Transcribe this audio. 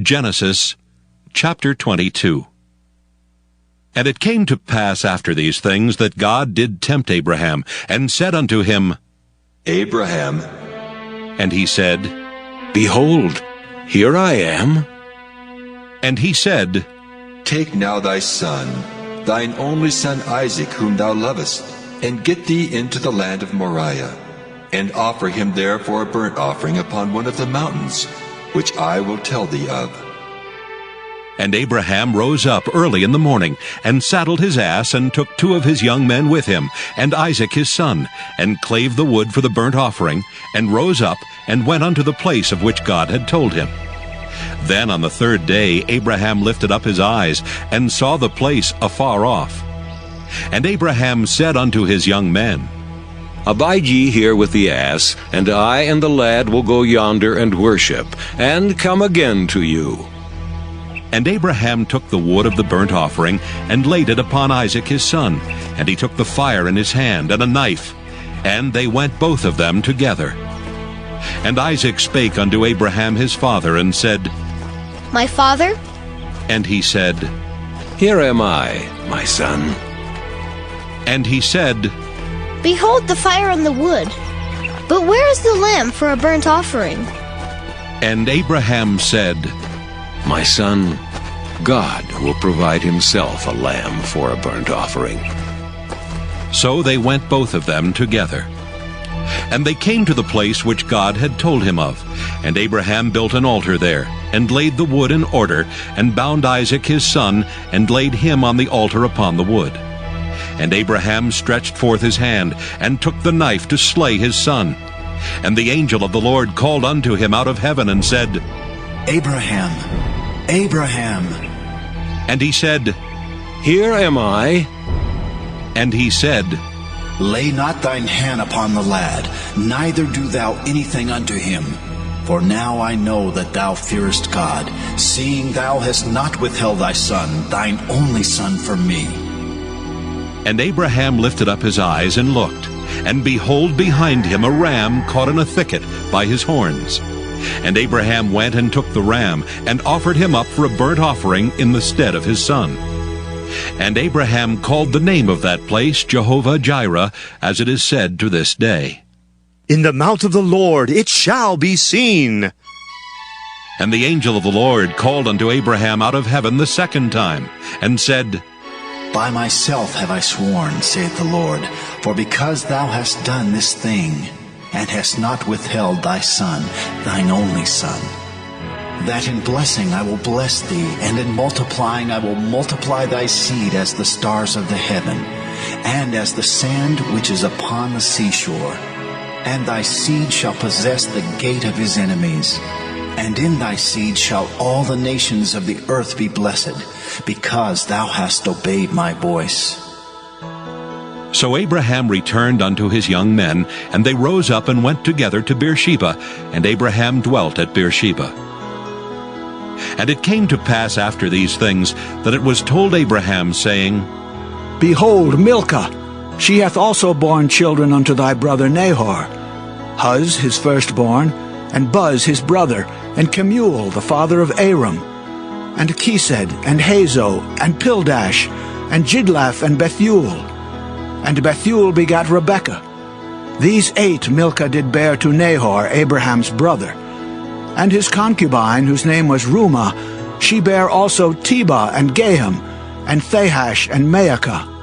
Genesis chapter 22. And it came to pass after these things that God did tempt Abraham, and said unto him, Abraham. And he said, Behold, here I am. And he said, Take now thy son, thine only son Isaac, whom thou lovest, and get thee into the land of Moriah, and offer him there for a burnt offering upon one of the mountains, which I will tell thee of. And Abraham rose up early in the morning, and saddled his ass, and took 2 of his young men with him, and Isaac his son, and clave the wood for the burnt offering, and rose up, and went unto the place of which God had told him. Then on the 3rd day Abraham lifted up his eyes, and saw the place afar off. And Abraham said unto his young men, Abide ye here with the ass, and I and the lad will go yonder and worship, and come again to you. And Abraham took the wood of the burnt offering, and laid it upon Isaac his son, and he took the fire in his hand, and a knife, and they went both of them together. And Isaac spake unto Abraham his father, and said, My father? And he said, Here am I, my son. And he said, Behold the fire and the wood, but where is the lamb for a burnt offering? And Abraham said, My son, God will provide himself a lamb for a burnt offering. So they went both of them together. And they came to the place which God had told him of. And Abraham built an altar there, and laid the wood in order, and bound Isaac his son, and laid him on the altar upon the wood. And Abraham stretched forth his hand, and took the knife to slay his son. And the angel of the Lord called unto him out of heaven, and said, Abraham, Abraham. And he said, Here am I. And he said, Lay not thine hand upon the lad, neither do thou anything unto him. For now I know that thou fearest God, seeing thou hast not withheld thy son, thine only son, from me. And Abraham lifted up his eyes and looked, and behold, behind him a ram caught in a thicket by his horns. And Abraham went and took the ram, and offered him up for a burnt offering in the stead of his son. And Abraham called the name of that place Jehovah-Jireh, as it is said to this day. In the mount of the Lord it shall be seen. And the angel of the Lord called unto Abraham out of heaven the 2nd time, and said, By myself have I sworn, saith the Lord, for because thou hast done this thing, and hast not withheld thy son, thine only son, that in blessing I will bless thee, and in multiplying I will multiply thy seed as the stars of the heaven, and as the sand which is upon the seashore. And thy seed shall possess the gate of his enemies. And in thy seed shall all the nations of the earth be blessed, because thou hast obeyed my voice. So Abraham returned unto his young men, and they rose up and went together to Beersheba, and Abraham dwelt at Beersheba. And it came to pass after these things, that it was told Abraham, saying, Behold, Milcah, she hath also borne children unto thy brother Nahor, Huz his firstborn, and Buz his brother, and Kemuel the father of Aram, and Chesed, and Hazo, and Pildash, and Jidlaph, and Bethuel. And Bethuel begat Rebekah. These 8 Milcah did bear to Nahor, Abraham's brother. And his concubine, whose name was Reumah, she bare also Tebah, and Gaham, and Thahash, and Maacah.